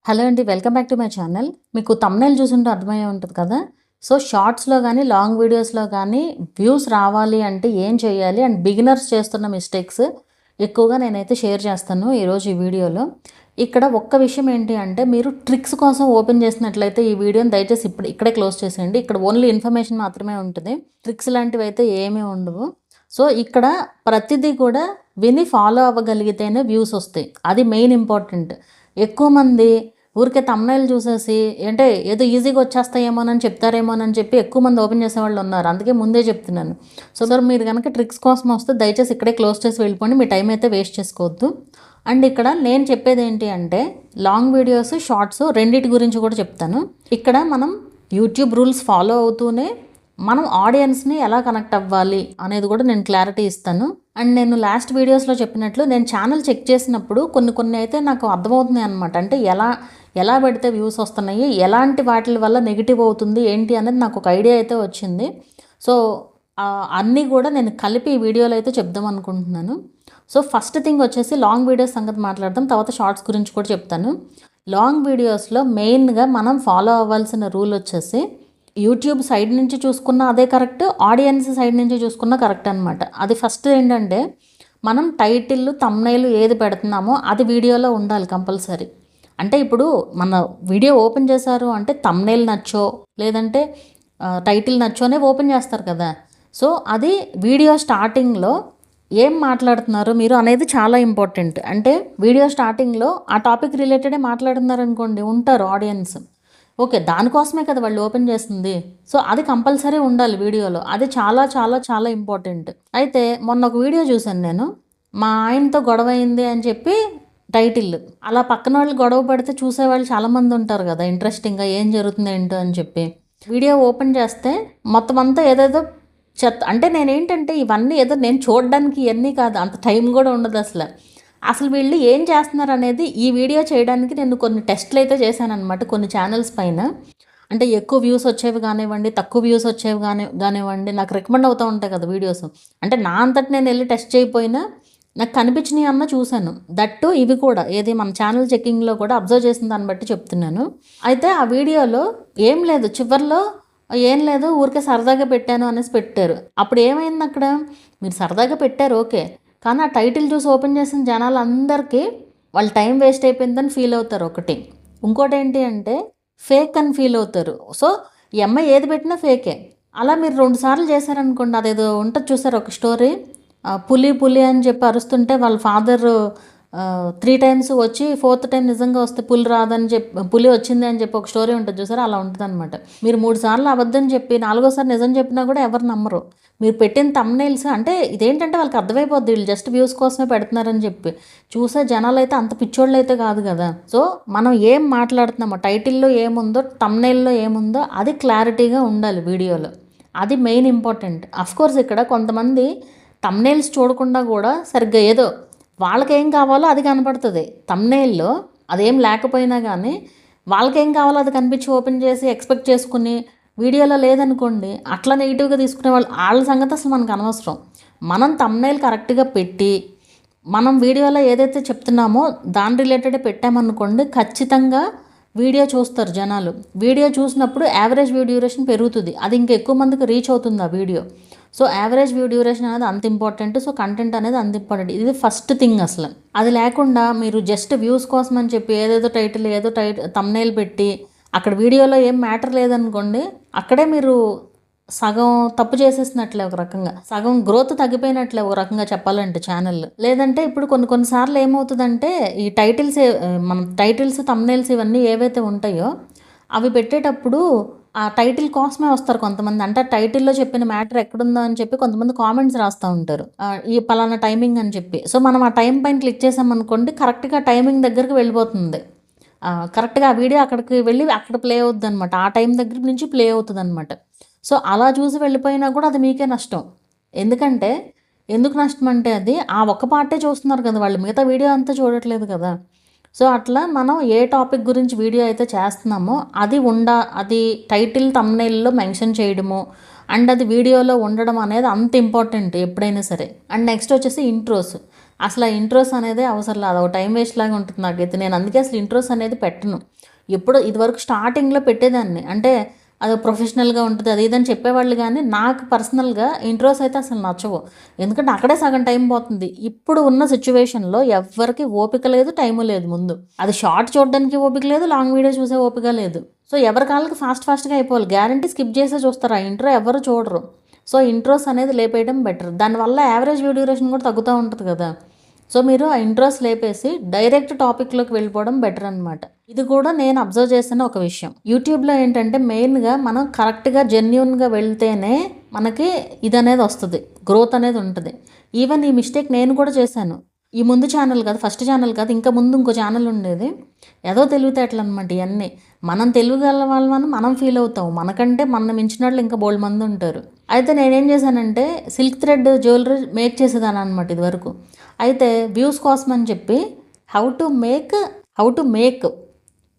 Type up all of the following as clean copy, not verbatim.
Hello అండి. Welcome back to my channel. మీకు thumbnail చూసుంటే అర్థమయ్యే ఉంటది కదా! సో, షార్ట్స్‌లో గానీ, లాంగ్ వీడియోస్‌లో గానీ వ్యూస్ రావాలి అంటే ఏం చేయాలి? అండ్ బిగినర్స్ చేస్తున్న మిస్టేక్స్ ఎక్కువగా నేనైతే షేర్ చేస్తాను ఈరోజు ఈ వీడియోలో. ఇక్కడ ఒక్క విషయం ఏంటి అంటే, మీరు ట్రిక్స్ కోసం ఓపెన్ చేసినట్లయితే ఈ వీడియోని దయచేసి ఇక్కడే క్లోజ్ చేసేయండి. ఇక్కడ ఓన్లీ ఇన్ఫర్మేషన్ మాత్రమే ఉంటది. ట్రిక్స్ లాంటివైతే ఏమీ ఉండవు. సో, ఇక్కడ ప్రతిదీ కూడా విని ఫాలో అవ్వగలిగితేనే వ్యూస్ వస్తాయి. అది మెయిన్ ఇంపార్టెంట్. ఎక్కువ మంది ఊరికే థంబ్‌నెయిల్ చూసేసి అంటే ఏదో ఈజీగా వచ్చేస్తాయేమోనని చెప్తారేమోనని చెప్పి ఎక్కువ మంది ఓపెన్ చేసేవాళ్ళు ఉన్నారు. అందుకే ముందే చెప్తున్నాను. సో మీరు గనక ట్రిక్స్ కోసం వస్తే దయచేసి ఇక్కడే క్లోజ్ చేసి వెళ్ళిపోండి. మీ టైం అయితే వేస్ట్ చేసుకోవద్దు. అండ్ ఇక్కడ నేను చెప్పేది ఏంటి అంటే లాంగ్ వీడియోస్, షార్ట్స్ రెండిటి గురించి కూడా చెప్తాను. ఇక్కడ మనం యూట్యూబ్ రూల్స్ ఫాలో అవుతూనే మనం ఆడియన్స్ని ఎలా కనెక్ట్ అవ్వాలి అనేది కూడా నేను క్లారిటీ ఇస్తాను. అండ్ నేను లాస్ట్ వీడియోస్లో చెప్పినట్లు నేను ఛానల్ చెక్ చేసినప్పుడు కొన్ని అయితే నాకు అర్థమవుతున్నాయి అనమాట. అంటే ఎలా పెడితే వ్యూస్ వస్తున్నాయి, ఎలాంటి వాటి వల్ల నెగిటివ్ అవుతుంది ఏంటి అనేది నాకు ఒక ఐడియా అయితే వచ్చింది. సో అన్నీ కూడా నేను కలిపి ఈ వీడియోలో అయితే చెప్దాం అనుకుంటున్నాను. సో ఫస్ట్ థింగ్ వచ్చేసి లాంగ్ వీడియోస్ సంగతి మాట్లాడదాం. తర్వాత షార్ట్స్ గురించి కూడా చెప్తాను. లాంగ్ వీడియోస్లో మెయిన్గా మనం ఫాలో అవ్వాల్సిన రూల్ వచ్చేసి యూట్యూబ్ సైడ్ నుంచి చూసుకున్న అదే కరెక్ట్, ఆడియన్స్ సైడ్ నుంచి చూసుకున్న కరెక్ట్ అనమాట. అది ఫస్ట్ ఏంటంటే మనం టైటిల్, థంబ్‌నెయిల్ ఏది పెడుతున్నామో అది వీడియోలో ఉండాలి కంపల్సరీ. అంటే ఇప్పుడు మన వీడియో ఓపెన్ చేశారు అంటే థంబ్‌నెయిల్ నచ్చో లేదంటే టైటిల్ నచ్చోనే ఓపెన్ చేస్తారు కదా. సో అది వీడియో స్టార్టింగ్లో ఏం మాట్లాడుతున్నారు మీరు అనేది చాలా ఇంపార్టెంట్. అంటే వీడియో స్టార్టింగ్లో ఆ టాపిక్ రిలేటెడే మాట్లాడుతున్నారు అనుకోండి, ఉంటారు ఆడియన్స్. ఓకే, దానికోసమే కదా వాళ్ళు ఓపెన్ చేస్తుంది. సో అది కంపల్సరీ ఉండాలి వీడియోలో. అది చాలా చాలా చాలా ఇంపార్టెంట్. అయితే మొన్న ఒక వీడియో చూశాను నేను. మా ఆయనతో గొడవ అయింది అని చెప్పి టైటిల్. అలా పక్కన వాళ్ళు గొడవ పడితే చూసేవాళ్ళు చాలామంది ఉంటారు కదా, ఇంట్రెస్టింగ్గా ఏం జరుగుతుంది ఏంటో అని చెప్పి. వీడియో ఓపెన్ చేస్తే మొత్తం అంతా ఏదేదో చెత్త. అంటే నేనేంటంటే ఇవన్నీ ఏదో నేను చూడడానికి ఇవన్నీ కాదు, అంత టైం కూడా ఉండదు అసలు వీళ్ళు ఏం చేస్తున్నారు అనేది ఈ వీడియో చేయడానికి నేను కొన్ని టెస్ట్లు అయితే చేశానమాట కొన్ని ఛానల్స్ పైన. అంటే ఎక్కువ వ్యూస్ వచ్చేవి కానివ్వండి, తక్కువ వ్యూస్ వచ్చేవి కానివ్వండి, నాకు రికమెండ్ అవుతూ ఉంటాయి కదా వీడియోస్. అంటే నా అంతటి నేను వెళ్ళి టెస్ట్ చేయకపోయినా నాకు కనిపించినవి అన్న చూశాను. దట్టు ఇవి కూడా ఏది మన ఛానల్ చెక్కింగ్లో కూడా అబ్జర్వ్ చేసిన దాన్ని బట్టి చెప్తున్నాను. అయితే ఆ వీడియోలో ఏం లేదు, చివరిలో ఏం లేదు ఊరికే సరదాగా పెట్టాను అనేసి పెట్టారు. అప్పుడు ఏమైంది అక్కడ, మీరు సరదాగా పెట్టారు ఓకే, కానీ ఆ టైటిల్ చూసి ఓపెన్ చేసిన జనాలందరికీ వాళ్ళ టైం వేస్ట్ అయిపోయిందని ఫీల్ అవుతారు ఒకటి. ఇంకోటి ఏంటి అంటే ఫేక్ అని ఫీల్ అవుతారు. సో ఈ అమ్మాయి ఏది పెట్టినా ఫేకే. అలా మీరు 2 సార్లు చేశారనుకోండి, అదేదో ఉంటుంది చూసారు ఒక స్టోరీ, పులి పులి అని చెప్పి అరుస్తుంటే వాళ్ళ ఫాదర్ 3 టైమ్స్ వచ్చి 4th టైం నిజంగా వస్తే పులి రాదని చెప్పి పులి వచ్చింది అని చెప్పి ఒక స్టోరీ ఉంటుంది చూసారు, అలా ఉంటుంది అనమాట. మీరు 3 సార్లు అబద్ధం చెప్పి 4వసారి నిజం చెప్పినా కూడా ఎవరు నమ్మరు. మీరు పెట్టిన థంబ్‌నెయిల్స్ అంటే ఇదేంటంటే వాళ్ళకి అర్థమైపోద్ది వీళ్ళు జస్ట్ వ్యూస్ కోసమే పెడుతున్నారని చెప్పి. చూసే జనాలు అయితే అంత పిచ్చోళ్ళు అయితే కాదు కదా. సో మనం ఏం మాట్లాడుతున్నామో టైటిల్లో ఏముందో థంబ్‌నెయిల్లో ఏముందో అది క్లారిటీగా ఉండాలి వీడియోలో. అది మెయిన్ ఇంపార్టెంట్. అఫ్కోర్స్ ఇక్కడ కొంతమంది థంబ్‌నెయిల్స్ చూడకుండా కూడా సరిగ్గా ఏదో వాళ్ళకేం కావాలో అది కనపడుతుంది థంబ్‌నెయిల్లో. అదేం లేకపోయినా కానీ వాళ్ళకేం కావాలో అది కనిపించి ఓపెన్ చేసి ఎక్స్పెక్ట్ చేసుకుని వీడియోలో లేదనుకోండి, అట్లా నెగిటివ్గా తీసుకునే వాళ్ళ సంగతి అసలు మనకు అనవసరం. మనం థంబ్‌నెయిల్ కరెక్ట్గా పెట్టి మనం వీడియోలో ఏదైతే చెప్తున్నామో దాని రిలేటెడ్ పెట్టామనుకోండి, ఖచ్చితంగా వీడియో చూస్తారు జనాలు. వీడియో చూసినప్పుడు యావరేజ్ వ్యూ డ్యూరేషన్ పెరుగుతుంది. అది ఇంకా ఎక్కువ మందికి రీచ్ అవుతుంది ఆ video. So average view duration అనేది అంత ఇంపార్టెంట్. సో కంటెంట్ అనేది అంత ఇంపార్టెంట్. ఇది ఫస్ట్ థింగ్ అసలు. అది లేకుండా మీరు జస్ట్ వ్యూస్ కోసం అని చెప్పి ఏదేదో టైటిల్ థంబ్‌నెయిల్ పెట్టి అక్కడ వీడియోలో ఏం మ్యాటర్ లేదనుకోండి, అక్కడే మీరు సగం తప్పు చేసేసినట్లే, ఒక రకంగా సగం గ్రోత్ తగ్గిపోయినట్లే ఒక రకంగా చెప్పాలంటే ఛానల్. లేదంటే ఇప్పుడు కొన్నిసార్లు ఏమవుతుందంటే ఈ మనం టైటిల్స్, థంబ్‌నెయిల్స్ ఇవన్నీ ఏవైతే ఉంటాయో అవి పెట్టేటప్పుడు ఆ టైటిల్ కోసమే వస్తారు కొంతమంది. అంటే టైటిల్లో చెప్పిన మ్యాటర్ ఎక్కడుందో అని చెప్పి కొంతమంది కామెంట్స్ రాస్తూ ఉంటారు, ఈ పలానా టైమింగ్ అని చెప్పి. సో మనం ఆ టైం పైన క్లిక్ చేసామనుకోండి, కరెక్ట్గా టైమింగ్ దగ్గరికి వెళ్ళిపోతుంది. కరెక్ట్గా ఆ వీడియో అక్కడికి వెళ్ళి అక్కడ ప్లే అవుద్ది అనమాట. ఆ టైం దగ్గర నుంచి ప్లే అవుతుంది అనమాట. సో అలా చూసి వెళ్ళిపోయినా కూడా అది మీకే నష్టం. ఎందుకు నష్టం అంటే అది ఆ ఒక్క పార్టే చూస్తున్నారు కదా వాళ్ళు, మిగతా వీడియో అంతా చూడట్లేదు కదా. సో అట్లా మనం ఏ టాపిక్ గురించి వీడియో అయితే చేస్తున్నామో అది టైటిల్, థంబ్‌నెయిల్లో మెన్షన్ చేయడము అండ్ అది వీడియోలో ఉండడం అనేది అంత ఇంపార్టెంట్ ఎప్పుడైనా సరే. అండ్ నెక్స్ట్ వచ్చేసి ఇంట్రోస్. అసలు ఆ ఇంట్రోస్ అనేది అవసరం లేదు, ఒక టైం వేస్ట్ లాగా ఉంటుంది నాకైతే. నేను అందుకే అసలు ఇంట్రోస్ అనేది పెట్టను. ఎప్పుడు ఇదివరకు స్టార్టింగ్లో పెట్టేదాన్ని, అంటే అది ప్రొఫెషనల్గా ఉంటుంది అది ఇదని చెప్పేవాళ్ళు, కానీ నాకు పర్సనల్గా ఇంట్రోస్ అయితే అసలు నచ్చవు. ఎందుకంటే అక్కడే సగం టైం పోతుంది. ఇప్పుడు ఉన్న సిచ్యువేషన్లో ఎవరికి ఓపిక లేదు, టైము లేదు. ముందు అది షార్ట్ చూడడానికి ఓపిక లేదు, లాంగ్ వీడియో చూసే ఓపిక లేదు. సో ఎవరి కాళ్ళకి ఫాస్ట్గా అయిపోవాలి. గ్యారంటీ స్కిప్ చేసే చూస్తారు, ఆ ఇంట్రో ఎవరు చూడరు. సో ఇంట్రోస్ అనేది లేపేయడం బెటర్. దానివల్ల యావరేజ్ వీడియో డ్యూరేషన్ కూడా తగ్గుతూ ఉంటుంది కదా. సో మీరు ఆ ఇంట్రెస్ట్ లేపేసి డైరెక్ట్ టాపిక్లోకి వెళ్ళిపోవడం బెటర్ అనమాట. ఇది కూడా నేను అబ్జర్వ్ చేసిన ఒక విషయం. యూట్యూబ్లో ఏంటంటే మెయిన్గా మనం కరెక్ట్గా జెన్యున్గా వెళ్తేనే మనకి ఇది అనేది వస్తుంది, గ్రోత్ అనేది ఉంటుంది. ఈవెన్ ఈ మిస్టేక్ నేను కూడా చేశాను. ఈ ముందు ఛానల్ కాదు, ఫస్ట్ ఛానల్ కాదు, ఇంకా ముందు ఇంకో ఛానల్ ఉండేది. ఏదో తెలివితేటలు అనమాట ఇవన్నీ. మనం తెలివిగల వాళ్ళని మనం ఫీల్ అవుతాం, మనకంటే మన మించిన వాళ్ళు ఇంకా బోల్డ్ మంది ఉంటారు. అయితే నేనేం చేశానంటే సిల్క్ థ్రెడ్ జ్యువెలరీ మేక్ చేసేదాన్ని అనమాట ఇదివరకు. అయితే వ్యూస్ కోసం అని చెప్పి how to make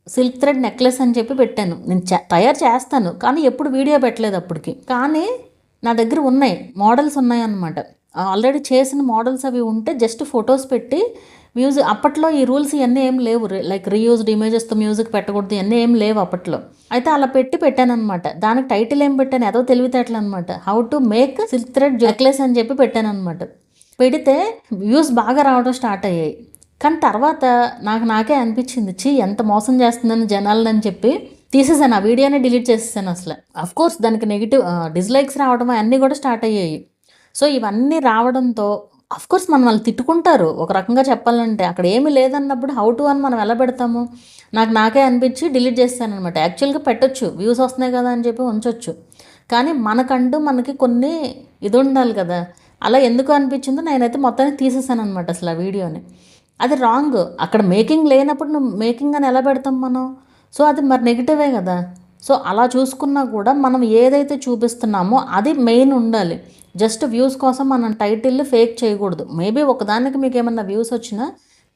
silk thread necklace అని చెప్పి పెట్టాను. నేను తయారు చేస్తాను, కానీ ఎప్పుడు వీడియో పెట్టలేదు అప్పటికి. కానీ నా దగ్గర ఉన్నాయి, మోడల్స్ ఉన్నాయి అన్నమాట. ఆల్రెడీ చేసిన మోడల్స్ అవి ఉంటే జస్ట్ ఫొటోస్ పెట్టి మ్యూజిక్, అప్పట్లో ఈ రూల్స్ ఇవన్నీ ఏం లేవు, లైక్ రీయూజ్డ్ ఇమేజెస్తో మ్యూజిక్ పెట్టకూడదు ఇవన్నీ ఏం లేవు అప్పట్లో. అయితే అలా పెట్టాను అనమాట. దానికి టైటిల్ ఏం పెట్టాను, ఏదో తెలివితేటలు అనమాట, how to make silk thread necklace అని చెప్పి పెట్టాను అనమాట. పెడితే వ్యూస్ బాగా రావడం స్టార్ట్ అయ్యాయి. కానీ తర్వాత నాకే అనిపించింది, ఎంత మోసం చేస్తుందని జనాలని చెప్పి తీసేసాను, ఆ వీడియోనే డిలీట్ చేసేసాను అసలు. అఫ్కోర్స్ దానికి నెగిటివ్ డిస్లైక్స్ రావడం అన్నీ కూడా స్టార్ట్ అయ్యాయి. సో ఇవన్నీ రావడంతో అఫ్కోర్స్ వాళ్ళు తిట్టుకుంటారు ఒక రకంగా చెప్పాలంటే. అక్కడ ఏమీ లేదన్నప్పుడు హౌ టు అని మనం ఎలా పెడతాము? నాకే అనిపించి డిలీట్ చేస్తాను అనమాట. యాక్చువల్గా పెట్టొచ్చు, వ్యూస్ వస్తున్నాయి కదా అని చెప్పి ఉంచవచ్చు, కానీ మనకి కొన్ని ఇది ఉండాలి కదా. అలా ఎందుకు అనిపించిందో నేనైతే మొత్తానికి తీసేసాను అనమాట అసలు ఆ వీడియోని. అది రాంగ్. అక్కడ మేకింగ్ లేనప్పుడు నువ్వు మేకింగ్ అని ఎలా పెడతాం మనం? సో అది మరి నెగిటివే కదా. సో అలా చూసుకున్నా కూడా మనం ఏదైతే చూపిస్తున్నామో అది మెయిన్ ఉండాలి. జస్ట్ వ్యూస్ కోసం మనం టైటిల్ ఫేక్ చేయకూడదు. మేబీ ఒకదానికి మీకు ఏమన్నా వ్యూస్ వచ్చినా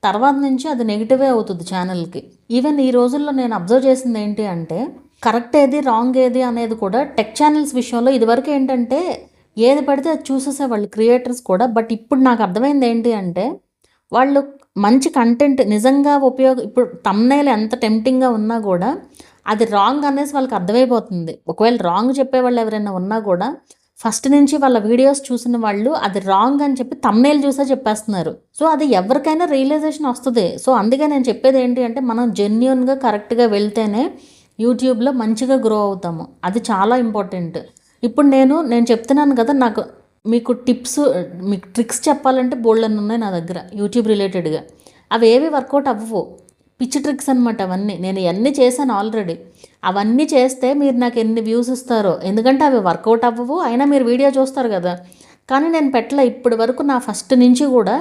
తర్వాత నుంచి అది నెగిటివే అవుతుంది ఛానల్కి. ఈవెన్ ఈ రోజుల్లో నేను అబ్జర్వ్ చేసింది ఏంటి అంటే కరెక్ట్ ఏది రాంగ్ ఏది అనేది కూడా టెక్ ఛానల్స్ విషయంలో ఇదివరకు ఏంటంటే ఏది పడితే అది చూసేసేవాళ్ళు క్రియేటర్స్ కూడా. బట్ ఇప్పుడు నాకు అర్థమైంది ఏంటి అంటే వాళ్ళు మంచి కంటెంట్ నిజంగా ఇప్పుడు థంబ్నెయిల్ ఎంత టెంప్టింగ్గా ఉన్నా కూడా అది రాంగ్ అనేసి వాళ్ళకి అర్థమైపోతుంది. ఒకవేళ రాంగ్ చెప్పేవాళ్ళు ఎవరైనా ఉన్నా కూడా ఫస్ట్ నుంచి వాళ్ళ వీడియోస్ చూసిన వాళ్ళు అది రాంగ్ అని చెప్పి థంబ్నెయిల్ చూసే చెప్పేస్తున్నారు. సో అది ఎవరికైనా రియలైజేషన్ వస్తుంది. సో అందుకే నేను చెప్పేది ఏంటి అంటే మనం జెన్యున్గా కరెక్ట్గా వెళ్తేనే యూట్యూబ్లో మంచిగా గ్రో అవుతాము. అది చాలా ఇంపార్టెంట్. ఇప్పుడు నేను చెప్తున్నాను కదా, మీకు మీకు ట్రిక్స్ చెప్పాలంటే బోల్డన్ని ఉన్నాయి నా దగ్గర యూట్యూబ్ రిలేటెడ్గా. అవి ఏవి వర్కౌట్ అవ్వవు, పిచ్చి ట్రిక్స్ అనమాట అవన్నీ. నేను ఇవన్నీ చేశాను ఆల్రెడీ. అవన్నీ చేస్తే మీరు నాకు ఎన్ని వ్యూస్ ఇస్తారో, ఎందుకంటే అవి వర్కౌట్ అవ్వవు, అయినా మీరు వీడియో చూస్తారు కదా. కానీ నేను పెట్టలే ఇప్పటి వరకు. నా ఫస్ట్ నుంచి కూడా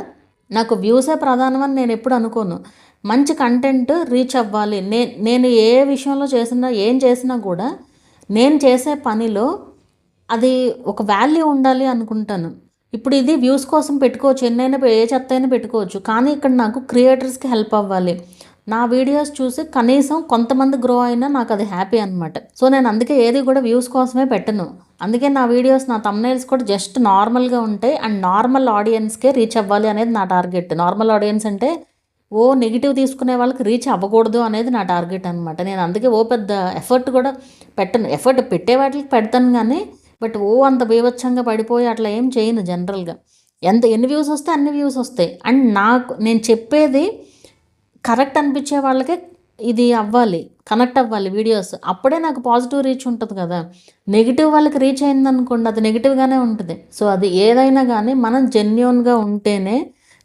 నాకు వ్యూసే ప్రధానం అని నేను ఎప్పుడు అనుకోను. మంచి కంటెంట్ రీచ్ అవ్వాలి. నేను ఏ విషయంలో ఏం చేసినా కూడా నేను చేసే పనిలో అది ఒక వాల్యూ ఉండాలి అనుకుంటాను. ఇప్పుడు ఇది వ్యూస్ కోసం పెట్టుకోవచ్చు, ఎన్నైనా ఏ చెత్త అయినా పెట్టుకోవచ్చు, కానీ ఇక్కడ నాకు క్రియేటర్స్కి హెల్ప్ అవ్వాలి. నా వీడియోస్ చూసి కనీసం కొంతమంది గ్రో అయినా నాకు అది హ్యాపీ అనమాట. సో నేను అందుకే ఏది కూడా వ్యూస్ కోసమే పెట్టను. అందుకే నా వీడియోస్, నా థంబ్నెయిల్స్ కూడా జస్ట్ నార్మల్గా ఉంటాయి అండ్ నార్మల్ ఆడియన్స్కే రీచ్ అవ్వాలి అనేది నా టార్గెట్. నార్మల్ ఆడియన్స్ అంటే నెగిటివ్ తీసుకునే వాళ్ళకి రీచ్ అవ్వకూడదు అనేది నా టార్గెట్ అనమాట. నేను అందుకే పెద్ద ఎఫర్ట్ కూడా పెట్టను. ఎఫర్ట్ పెట్టే వాటికి పెడతాను కానీ బట్ అంత బీభత్సంగా పడిపోయి అట్లా ఏం చేయను. జనరల్గా ఎన్ని వ్యూస్ వస్తే అన్ని వ్యూస్ వస్తాయి. అండ్ నేను చెప్పేది కరెక్ట్ అనిపించే వాళ్ళకే ఇది అవ్వాలి, కనెక్ట్ అవ్వాలి వీడియోస్. అప్పుడే నాకు పాజిటివ్ రీచ్ ఉంటుంది కదా. నెగిటివ్ వాళ్ళకి రీచ్ అయిందనుకోండి, అది నెగిటివ్గానే ఉంటుంది. సో అది ఏదైనా కానీ మనం జెన్యున్గా ఉంటేనే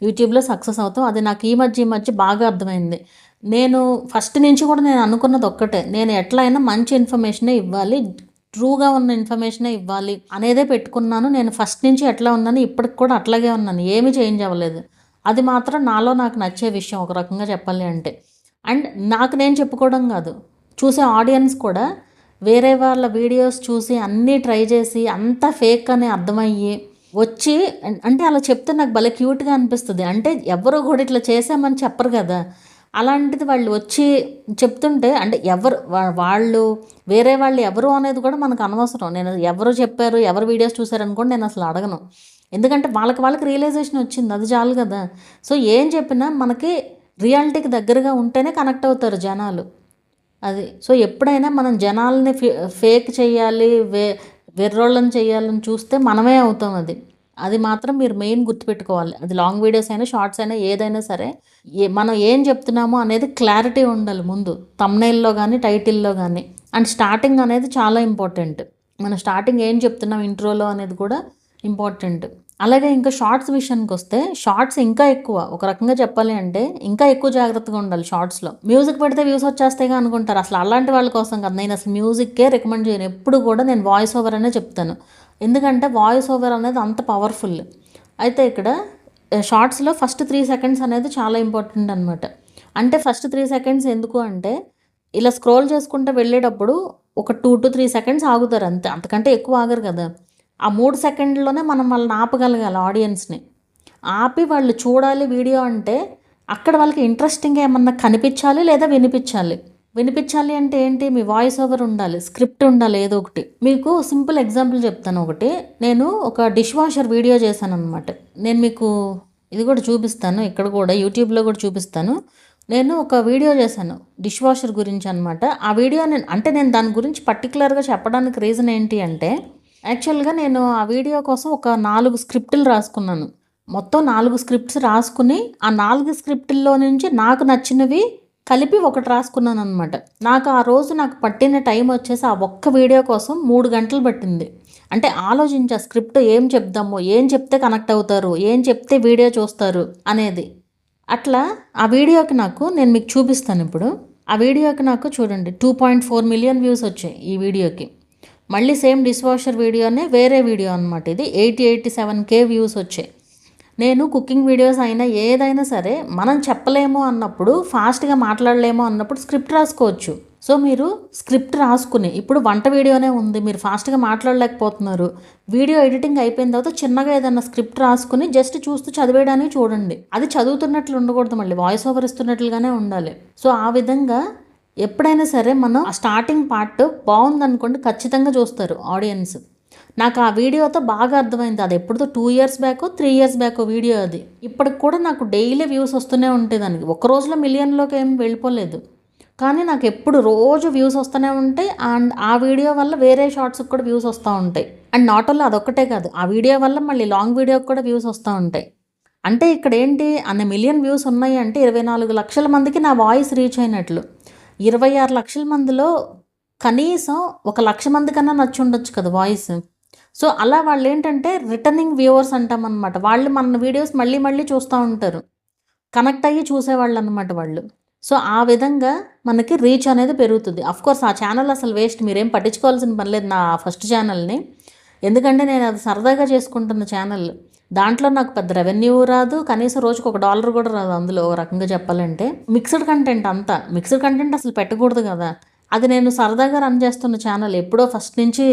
యూట్యూబ్లో సక్సెస్ అవుతాం. అది నాకు ఈ మధ్య బాగా అర్థమైంది. నేను ఫస్ట్ నుంచి కూడా నేను అనుకున్నది ఒక్కటే, నేను ఎట్లయినా మంచి ఇన్ఫర్మేషనే ఇవ్వాలి, ట్రూగా ఉన్న ఇన్ఫర్మేషనే ఇవ్వాలి అనేదే పెట్టుకున్నాను. నేను ఫస్ట్ నుంచి ఎట్లా ఉన్నాను ఇప్పటికి కూడా అట్లాగే ఉన్నాను, ఏమీ చేంజ్ అవ్వలేదు. అది మాత్రం నాకు నచ్చే విషయం ఒక రకంగా చెప్పాలి అంటే. అండ్ నేను చెప్పుకోవడం కాదు, చూసే ఆడియన్స్ కూడా వేరే వాళ్ళ వీడియోస్ చూసి అన్నీ ట్రై చేసి అంతా ఫేక్ అని అర్థమయ్యి వచ్చి, అంటే అలా చెప్తే నాకు భలే క్యూట్గా అనిపిస్తుంది. అంటే ఎవరు కూడా ఇట్లా చేసామని చెప్పరు కదా, అలాంటిది వాళ్ళు వచ్చి చెప్తుంటే, అంటే వాళ్ళు వేరే వాళ్ళు ఎవరు అనేది కూడా మనకు అనవసరం. నేను ఎవరు చెప్పారు, ఎవరు వీడియోస్ చూసారనుకోండి నేను అసలు అడగను. ఎందుకంటే వాళ్ళకి రియలైజేషన్ వచ్చింది, అది చాలు కదా. సో ఏం చెప్పినా మనకి రియాలిటీకి దగ్గరగా ఉంటేనే కనెక్ట్ అవుతారు జనాలు. అది. సో ఎప్పుడైనా మనం జనాల్ని ఫేక్ చేయాలి, వెర్రోళ్ళని చేయాలని చూస్తే మనమే అవుతాం అది. అది మాత్రం మీరు మెయిన్ గుర్తుపెట్టుకోవాలి. అది లాంగ్ వీడియోస్ అయినా, షార్ట్స్ అయినా, ఏదైనా సరే మనం ఏం చెప్తున్నామో అనేది క్లారిటీ ఉండాలి ముందు, థంబ్నెయిల్‌లో గానీ, టైటిల్‌లో గానీ. అండ్ స్టార్టింగ్ అనేది చాలా ఇంపార్టెంట్. మనం స్టార్టింగ్ ఏం చెప్తున్నాం ఇంట్రోలో అనేది కూడా ఇంపార్టెంట్. అలాగే ఇంకా షార్ట్స్ విషయానికొస్తే, షార్ట్స్ ఇంకా ఎక్కువ, ఒక రకంగా చెప్పాలి అంటే ఇంకా ఎక్కువ జాగ్రత్తగా ఉండాలి షార్ట్స్‌లో. మ్యూజిక్ పెడితే వ్యూస్ వచ్చేస్తాయిగా అనుకుంటారు. అసలు అలాంటి వాళ్ళ కోసం కాదు. నేను అసలు మ్యూజిక్కే రికమెండ్ చేయను. ఎప్పుడు కూడా నేను వాయిస్ ఓవర్ అనే చెప్తాను. ఎందుకంటే వాయిస్ ఓవర్ అనేది అంత పవర్ఫుల్. అయితే ఇక్కడ షార్ట్స్‌లో ఫస్ట్ 3 సెకండ్స్ అనేది చాలా ఇంపార్టెంట్ అనమాట. అంటే ఫస్ట్ 3 సెకండ్స్ ఎందుకు అంటే, ఇలా స్క్రోల్ చేసుకుంటూ వెళ్ళేటప్పుడు ఒక 2-3 సెకండ్స్ ఆగుతారు అంతే. అంతకంటే ఎక్కువ ఆగరు కదా. ఆ 3 సెకండ్‌లోనే మనం వాళ్ళని ఆపగలగాలి, ఆడియన్స్‌ని. ఆపి వాళ్ళు చూడాలి వీడియో అంటే, అక్కడ వాళ్ళకి ఇంట్రెస్టింగ్గా ఏమన్నా కనిపించాలి లేదా వినిపించాలి. వినిపించాలి అంటే ఏంటి, మీ వాయిస్ ఓవర్ ఉండాలి, స్క్రిప్ట్ ఉండాలి ఏదో ఒకటి. మీకు సింపుల్ ఎగ్జాంపుల్ చెప్తాను ఒకటి. నేను ఒక డిష్ వాషర్ వీడియో చేశాను అనమాట. నేను మీకు ఇది కూడా చూపిస్తాను, ఇక్కడ కూడా యూట్యూబ్లో కూడా చూపిస్తాను. నేను ఒక వీడియో చేశాను డిష్ వాషర్ గురించి అనమాట. ఆ వీడియో నేను దాని గురించి పర్టికులర్గా చెప్పడానికి రీజన్ ఏంటి అంటే, యాక్చువల్గా నేను ఆ వీడియో కోసం ఒక 4 స్క్రిప్టులు రాసుకున్నాను. మొత్తం 4 స్క్రిప్ట్స్ రాసుకుని, ఆ 4 స్క్రిప్టుల్లో నుంచి నాకు నచ్చినవి కలిపి ఒకటి రాసుకున్నాను అనమాట. నాకు పట్టిన టైం వచ్చేసి ఆ ఒక్క వీడియో కోసం 3 గంటలు పట్టింది. అంటే ఆలోచించా, స్క్రిప్ట్ ఏం చెప్దాము, ఏం చెప్తే కనెక్ట్ అవుతారు, ఏం చెప్తే వీడియో చూస్తారు అనేది. అట్లా ఆ వీడియోకి నేను మీకు చూపిస్తాను ఇప్పుడు. ఆ వీడియోకి నాకు చూడండి 2.4 మిలియన్ వ్యూస్ వచ్చాయి ఈ వీడియోకి. మళ్ళీ సేమ్ డిష్ వాషర్ వీడియోనే వేరే వీడియో అనమాట ఇది. 87K వ్యూస్ వచ్చాయి. నేను కుకింగ్ వీడియోస్ అయినా ఏదైనా సరే మనం చెప్పలేము అన్నప్పుడు, ఫాస్ట్గా మాట్లాడలేము అన్నప్పుడు స్క్రిప్ట్ రాసుకోవచ్చు. సో మీరు స్క్రిప్ట్ రాసుకుని, ఇప్పుడు వంట వీడియోనే ఉంది, మీరు ఫాస్ట్గా మాట్లాడలేకపోతున్నారు, వీడియో ఎడిటింగ్ అయిపోయిన తర్వాత చిన్నగా ఏదైనా స్క్రిప్ట్ రాసుకుని జస్ట్ చూస్తూ చదివేయడానికి చూడండి. అది చదువుతున్నట్లు ఉండకూడదు, మళ్ళీ వాయిస్ ఓవర్ ఇస్తున్నట్లుగానే ఉండాలి. సో ఆ విధంగా ఎప్పుడైనా సరే మనం ఆ స్టార్టింగ్ పార్ట్ బాగుందనుకోండి, ఖచ్చితంగా చూస్తారు ఆడియన్స్. నాకు ఆ వీడియోతో బాగా అర్థమైంది. అది ఎప్పుడుతో 2 ఇయర్స్ బ్యాకో 3 ఇయర్స్ బ్యాకో వీడియో అది. ఇప్పటికి కూడా నాకు డైలీ వ్యూస్ వస్తూనే ఉంటాయి దానికి. ఒక రోజులో మిలియన్లోకి ఏం వెళ్ళిపోలేదు, కానీ నాకు ఎప్పుడు రోజు వ్యూస్ వస్తూనే ఉంటాయి. అండ్ ఆ వీడియో వల్ల వేరే షార్ట్స్కి కూడా వ్యూస్ వస్తూ ఉంటాయి. అండ్ నాట్ ఓన్లీ అదొక్కటే కాదు, ఆ వీడియో వల్ల మళ్ళీ లాంగ్ వీడియోకి కూడా వ్యూస్ వస్తూ ఉంటాయి. అంటే ఇక్కడ ఏంటి, అన్ని మిలియన్ వ్యూస్ ఉన్నాయి అంటే 24 లక్షల మందికి నా వాయిస్ రీచ్ అయినట్లు. 26 లక్షల మందిలో కనీసం 1 లక్ష మంది కన్నా నచ్చి ఉండొచ్చు కదా వాయిస్. సో అలా వాళ్ళు ఏంటంటే రిటర్నింగ్ వ్యూవర్స్ అంటామన్నమాట. వాళ్ళు మన వీడియోస్ మళ్ళీ మళ్ళీ చూస్తూ ఉంటారు, కనెక్ట్ అయ్యి చూసేవాళ్ళు అనమాట వాళ్ళు. సో ఆ విధంగా మనకి రీచ్ అనేది పెరుగుతుంది. అఫ్కోర్స్ ఆ ఛానల్ అసలు వేస్ట్, మీరేం పట్టించుకోవాల్సిన పని లేదు నా ఫస్ట్ ఛానల్ని. ఎందుకంటే నేను అది సరదాగా చేసుకుంటున్న ఛానల్. దాంట్లో నాకు పెద్ద రెవెన్యూ రాదు, కనీసం రోజుకు $1 కూడా రాదు అందులో, ఒక రకంగా చెప్పాలంటే. మిక్స్డ్ కంటెంట్ అసలు పెట్టకూడదు కదా. అది నేను సరదాగా రన్ చేస్తున్న ఛానల్, ఎప్పుడో ఫస్ట్ నుంచి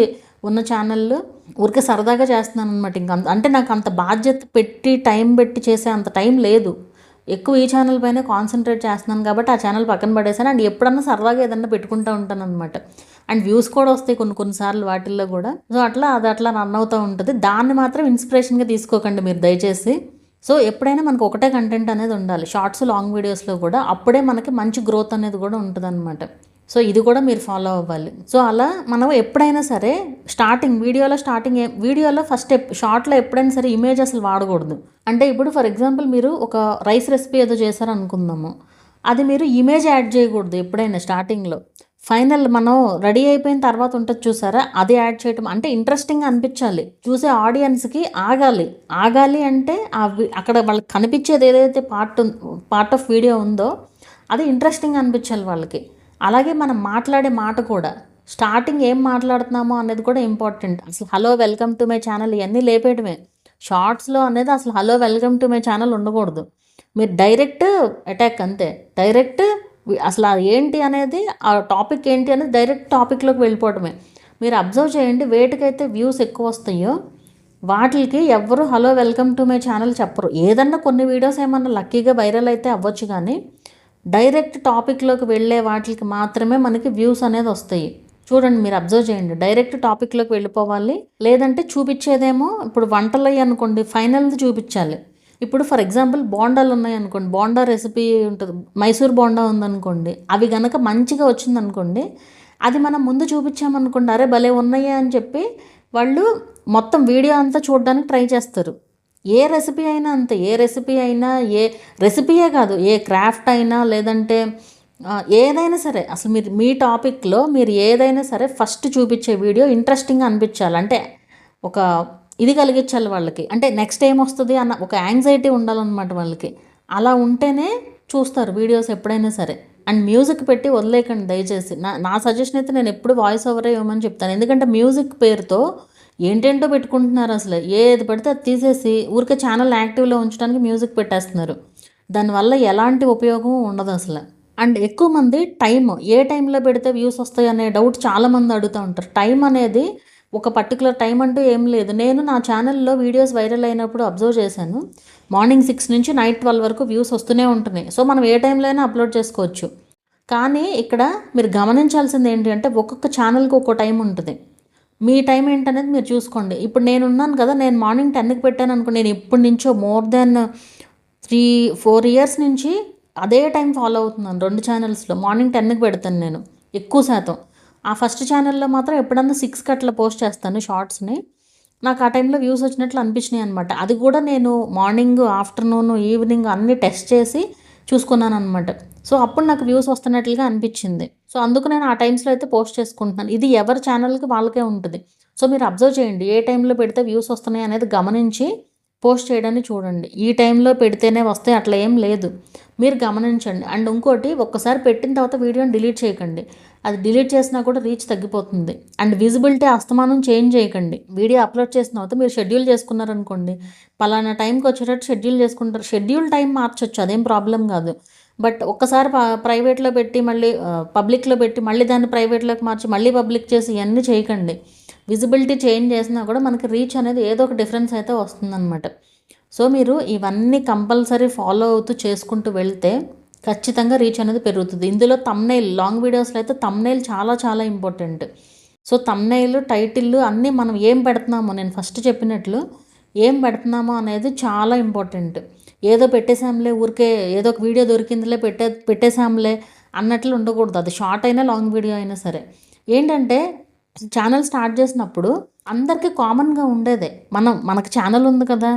ఉన్న ఛానల్, ఊరికే సరదాగా చేస్తున్నాను అనమాట. అంటే నాకు అంత బాధ్యత పెట్టి టైం పెట్టి చేసే అంత టైం లేదు. ఎక్కువ ఈ ఛానల్ పైన కాన్సన్ట్రేట్ చేస్తున్నాను కాబట్టి ఆ ఛానల్ పక్కన పడేసాను. అండ్ ఎప్పుడన్నా సరదాగా ఏదన్నా పెట్టుకుంటూ ఉంటాను అనమాట. అండ్ వ్యూస్ కూడా వస్తాయి కొన్నిసార్లు వాటిల్లో కూడా. సో అది అట్లా రన్ అవుతూ ఉంటుంది. దాన్ని మాత్రం ఇన్స్పిరేషన్గా తీసుకోకండి మీరు దయచేసి. సో ఎప్పుడైనా మనకు ఒకటే కంటెంట్ అనేది ఉండాలి, షార్ట్స్ లాంగ్ వీడియోస్లో కూడా. అప్పుడే మనకి మంచి గ్రోత్ అనేది కూడా ఉంటుంది అనమాట. సో ఇది కూడా మీరు ఫాలో అవ్వాలి. సో అలా మనం ఎప్పుడైనా సరే వీడియోలో ఫస్ట్ షార్ట్లో ఎప్పుడైనా సరే ఇమేజ్ అసలు వాడకూడదు. అంటే ఇప్పుడు ఫర్ ఎగ్జాంపుల్ మీరు ఒక రైస్ రెసిపీ ఏదో చేశారు అనుకుందాము, అది మీరు ఇమేజ్ యాడ్ చేయకూడదు ఎప్పుడైనా స్టార్టింగ్లో. ఫైనల్ మనం రెడీ అయిపోయిన తర్వాత ఉంటుంది చూసారా, అది యాడ్ చేయటం. అంటే ఇంట్రెస్టింగ్గా అనిపించాలి, చూసే ఆడియన్స్కి ఆగాలి అంటే అక్కడ వాళ్ళకి కనిపించేది ఏదైతే పార్ట్ ఆఫ్ వీడియో ఉందో అది ఇంట్రెస్టింగ్ అనిపించాలి వాళ్ళకి. అలాగే మనం మాట్లాడే మాట కూడా, స్టార్టింగ్ ఏం మాట్లాడుతున్నామో అనేది కూడా ఇంపార్టెంట్. అసలు hello welcome to my channel ఇవన్నీ లేపేయడమే షార్ట్స్లో అనేది. అసలు hello welcome to my channel ఉండకూడదు. మీరు డైరెక్ట్ అటాక్ అంతే. డైరెక్ట్ అసలు ఏంటి అనేది, ఆ టాపిక్ ఏంటి అనేది డైరెక్ట్ టాపిక్లోకి వెళ్ళిపోవడమే. మీరు అబ్జర్వ్ చేయండి, వేటికైతే వ్యూస్ ఎక్కువ వస్తాయో వాటికి ఎవ్వరు hello welcome to my channel చెప్పరు. ఏదన్నా కొన్ని వీడియోస్ ఏమన్నా లక్కీగా వైరల్ అయితే అవ్వచ్చు, కానీ డైరెక్ట్ టాపిక్లోకి వెళ్ళే వాటికి మాత్రమే మనకి వ్యూస్ అనేది వస్తాయి. చూడండి, మీరు అబ్జర్వ్ చేయండి. డైరెక్ట్ టాపిక్లోకి వెళ్ళిపోవాలి. లేదంటే చూపించేదేమో ఇప్పుడు వంటలయ్యి అనుకోండి, ఫైనల్ది చూపించాలి. ఇప్పుడు ఫర్ ఎగ్జాంపుల్ బోండాలు ఉన్నాయనుకోండి, బోండా రెసిపీ ఉంటుంది, మైసూర్ బోండా ఉందనుకోండి, అవి గనక మంచిగా వచ్చిందనుకోండి, అది మనం ముందు చూపించామనుకోండి, అరే భలే ఉన్నాయే అని చెప్పి వాళ్ళు మొత్తం వీడియో అంతా చూడడానికి ట్రై చేస్తారు. ఏ రెసిపీ అయినా అంతే. ఏ రెసిపీ అయినా, ఏ రెసిపీయే కాదు, ఏ క్రాఫ్ట్ అయినా, లేదంటే ఏదైనా సరే, అసలు మీరు మీ టాపిక్లో మీరు ఏదైనా సరే ఫస్ట్ చూపించే వీడియో ఇంట్రెస్టింగ్గా అనిపించాలి. అంటే ఒక ఇది కలిగించాలి వాళ్ళకి, అంటే నెక్స్ట్ ఏమొస్తుంది అన్న ఒక యాంగ్జైటీ ఉండాలన్నమాట వాళ్ళకి. అలా ఉంటేనే చూస్తారు వీడియోస్ ఎప్పుడైనా సరే. అండ్ మ్యూజిక్ పెట్టి వదిలేయకండి దయచేసి. నా సజెషన్ అయితే నేను ఎప్పుడు వాయిస్ ఓవరే ఇవ్వమని చెప్తాను. ఎందుకంటే మ్యూజిక్ పేరుతో ఏంటేంటో పెట్టుకుంటున్నారు. అసలు ఏది పడితే అది తీసేసి ఊరికే ఛానల్ యాక్టివ్లో ఉంచడానికి మ్యూజిక్ పెట్టేస్తున్నారు. దానివల్ల ఎలాంటి ఉపయోగం ఉండదు అసలు. అండ్ ఎక్కువ మంది ఏ టైంలో పెడితే వ్యూస్ వస్తాయి అనే డౌట్ చాలామంది అడుగుతూ ఉంటారు. టైం అనేది ఒక పర్టికులర్ టైం అంటూ ఏం లేదు. నేను నా ఛానల్లో వీడియోస్ వైరల్ అయినప్పుడు అబ్జర్వ్ చేశాను. మార్నింగ్ 6 నుంచి నైట్ 12 వరకు వ్యూస్ వస్తూనే ఉంటున్నాయి. సో మనం ఏ టైంలో అయినా అప్లోడ్ చేసుకోవచ్చు. కానీ ఇక్కడ మీరు గమనించాల్సింది ఏంటి అంటే, ఒక్కొక్క ఛానల్కి ఒక్కో టైం ఉంటుంది. మీ టైం ఏంటనేది మీరు చూసుకోండి. ఇప్పుడు నేను ఉన్నాను కదా, నేను మార్నింగ్ 10కి పెట్టాను అనుకో, నేను ఇప్పటి నుంచో మోర్ దెన్ 3-4 ఇయర్స్ నుంచి అదే టైం ఫాలో అవుతున్నాను. 2 ఛానల్స్లో మార్నింగ్ 10కి పెడతాను నేను ఎక్కువ శాతం. ఆ ఫస్ట్ ఛానల్లో మాత్రం ఎప్పుడన్నా 6కి అట్లా పోస్ట్ చేస్తాను షార్ట్స్ని. నాకు ఆ టైంలో వ్యూస్ వచ్చినట్లు అనిపించినాయి అనమాట. అది కూడా నేను మార్నింగ్, ఆఫ్టర్నూన్, ఈవినింగ్ అన్నీ టెస్ట్ చేసి చూసుకున్నాను అనమాట. సో అప్పుడు నాకు వ్యూస్ వస్తున్నట్లుగా అనిపించింది. సో అందుకు నేను ఆ టైమ్స్లో అయితే పోస్ట్ చేసుకుంటున్నాను. ఇది ఎవరి ఛానల్కి వాళ్ళకే ఉంటుంది. సో మీరు అబ్జర్వ్ చేయండి, ఏ టైంలో పెడితే వ్యూస్ వస్తున్నాయి అనేది గమనించి పోస్ట్ చేయడాన్ని చూడండి. ఈ టైంలో పెడితేనే వస్తాయి అట్లా ఏం లేదు, మీరు గమనించండి. అండ్ ఇంకోటి, ఒక్కసారి పెట్టిన తర్వాత వీడియోని డిలీట్ చేయకండి. అది డిలీట్ చేసినా కూడా రీచ్ తగ్గిపోతుంది. అండ్ విజిబిలిటీ అస్తమానం చేంజ్ చేయకండి. వీడియో అప్లోడ్ చేసిన తర్వాత మీరు షెడ్యూల్ చేసుకున్నారనుకోండి, పలానా టైంకి వచ్చేటట్టు షెడ్యూల్ చేసుకుంటారు. షెడ్యూల్ టైం మార్చొచ్చు, అదేం ప్రాబ్లం కాదు. బట్ ఒక్కసారి ప్రైవేట్లో పెట్టి మళ్ళీ పబ్లిక్లో పెట్టి మళ్ళీ దాన్ని ప్రైవేట్లోకి మార్చి మళ్ళీ పబ్లిక్ చేసి ఇవన్నీ చేయకండి. విజిబిలిటీ చేంజ్ చేసినా కూడా మనకి రీచ్ అనేది ఏదో ఒక డిఫరెన్స్ అయితే వస్తుందన్నమాట. సో మీరు ఇవన్నీ కంపల్సరీ ఫాలో అవుతూ చేసుకుంటూ వెళ్తే ఖచ్చితంగా రీచ్ అనేది పెరుగుతుంది. ఇందులో తమ్నైల్, లాంగ్ వీడియోస్లో అయితే తమ్నైల్ చాలా చాలా ఇంపార్టెంట్. సో తమ్నైల్, టైటిల్ అన్నీ మనం ఏం పెడుతున్నామో, నేను ఫస్ట్ చెప్పినట్లు ఏం పెడుతున్నామో అనేది చాలా ఇంపార్టెంట్. ఏదో పెట్టేసాంలే, ఊరికే ఏదో ఒక వీడియో దొరికిందిలే పెట్టేసాంలే అన్నట్లు ఉండకూడదు. అది షార్ట్ అయినా లాంగ్ వీడియో అయినా సరే. ఏంటంటే ఛానల్ స్టార్ట్ చేసినప్పుడు అందరికీ కామన్గా ఉండేదే, మనకు ఛానల్ ఉంది కదా,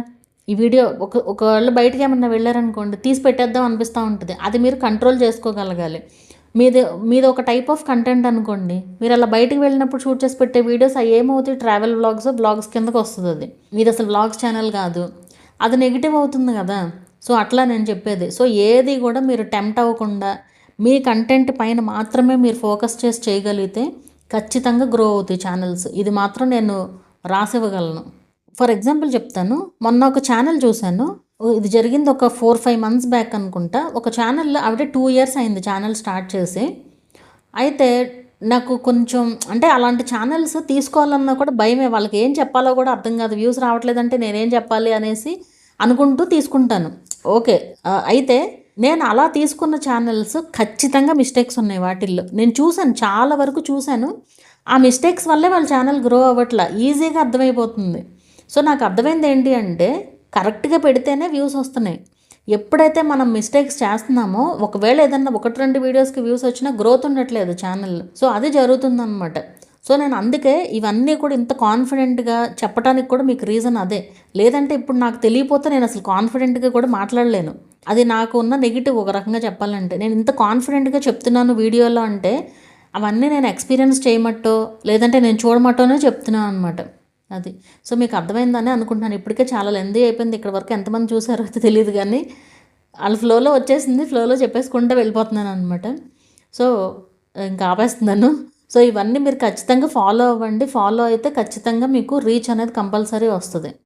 ఈ వీడియో ఒకవేళ బయటకి ఏమన్నా వెళ్ళారనుకోండి, తీసి పెట్టేద్దాం అనిపిస్తూ ఉంటుంది. అది మీరు కంట్రోల్ చేసుకోగలగాలి. మీది ఒక టైప్ ఆఫ్ కంటెంట్ అనుకోండి, మీరు అలా బయటకు వెళ్ళినప్పుడు షూట్ చేసి పెట్టే వీడియోస్ అవి ఏమవుతాయి, ట్రావెల్ బ్లాగ్స్ కిందకు వస్తుంది. అది మీది అసలు బ్లాగ్స్ ఛానల్ కాదు, అది నెగిటివ్ అవుతుంది కదా. సో అట్లా నేను చెప్పేది. సో ఏది కూడా మీరు టెంప్ట్ అవ్వకుండా మీ కంటెంట్ పైన మాత్రమే మీరు ఫోకస్ చేసి చేయగలిగితే ఖచ్చితంగా గ్రో అవుతాయి ఛానల్స్. ఇది మాత్రం నేను రాసివ్వగలను. ఫర్ ఎగ్జాంపుల్ చెప్తాను. మొన్న ఒక ఛానల్ చూశాను, ఇది జరిగింది ఒక 4-5 మంత్స్ బ్యాక్ అనుకుంటా. ఒక ఛానల్లో ఆవిడ 2 ఇయర్స్ అయింది ఛానల్ స్టార్ట్ చేసి. అయితే నాకు కొంచెం అంటే అలాంటి ఛానల్స్ తీసుకోవాలన్నా కూడా భయమే. వాళ్ళకి ఏం చెప్పాలో కూడా అర్థం కాదు. వ్యూస్ రావట్లేదంటే నేనేం చెప్పాలి అనేసి అనుకుంటూ తీసుకుంటాను. ఓకే, అయితే నేను అలా తీసుకున్న ఛానల్స్ ఖచ్చితంగా మిస్టేక్స్ ఉన్నాయి వాటిల్లో. నేను చూశాను, చాలా వరకు చూశాను. ఆ మిస్టేక్స్ వల్లే వాళ్ళ ఛానల్ గ్రో అవ్వట్లా, ఈజీగా అర్థమైపోతుంది. సో నాకు అర్థమైంది ఏంటి అంటే, కరెక్ట్గా పెడితేనే వ్యూస్ వస్తున్నాయి. ఎప్పుడైతే మనం మిస్టేక్స్ చేస్తున్నామో, ఒకవేళ ఏదన్నా 1-2 వీడియోస్కి వ్యూస్ వచ్చినా గ్రోత్ ఉండట్లేదు ఛానల్. సో అది జరుగుతుందన్నమాట. సో నేను అందుకే ఇవన్నీ కూడా ఇంత కాన్ఫిడెంట్గా చెప్పడానికి కూడా మీకు రీజన్ అదే. లేదంటే ఇప్పుడు నాకు తెలియపోతే నేను అసలు కాన్ఫిడెంట్గా కూడా మాట్లాడలేను. అది నాకు ఉన్న నెగిటివ్ ఒక రకంగా చెప్పాలంటే. నేను ఇంత కాన్ఫిడెంట్గా చెప్తున్నాను వీడియోలో అంటే అవన్నీ నేను ఎక్స్పీరియన్స్ చేయమట్టో లేదంటే నేను చూడమట్టోనే చెప్తున్నాను అనమాట. అది. సో మీకు అర్థమైందని అనుకుంటున్నాను. ఇప్పటికే చాలా లెందీ అయిపోయింది. ఇక్కడ వరకు ఎంతమంది చూసారో అయితే తెలియదు, కానీ వాళ్ళ ఫ్లోలో వచ్చేసింది, ఫ్లోలో చెప్పేసుకుంటూ వెళ్ళిపోతున్నాను అనమాట. సో ఇంకా ఆపేస్తున్నాను. సో ఇవన్నీ మీరు ఖచ్చితంగా ఫాలో అవ్వండి. ఫాలో అయితే ఖచ్చితంగా మీకు రీచ్ అనేది కంపల్సరీ వస్తుంది.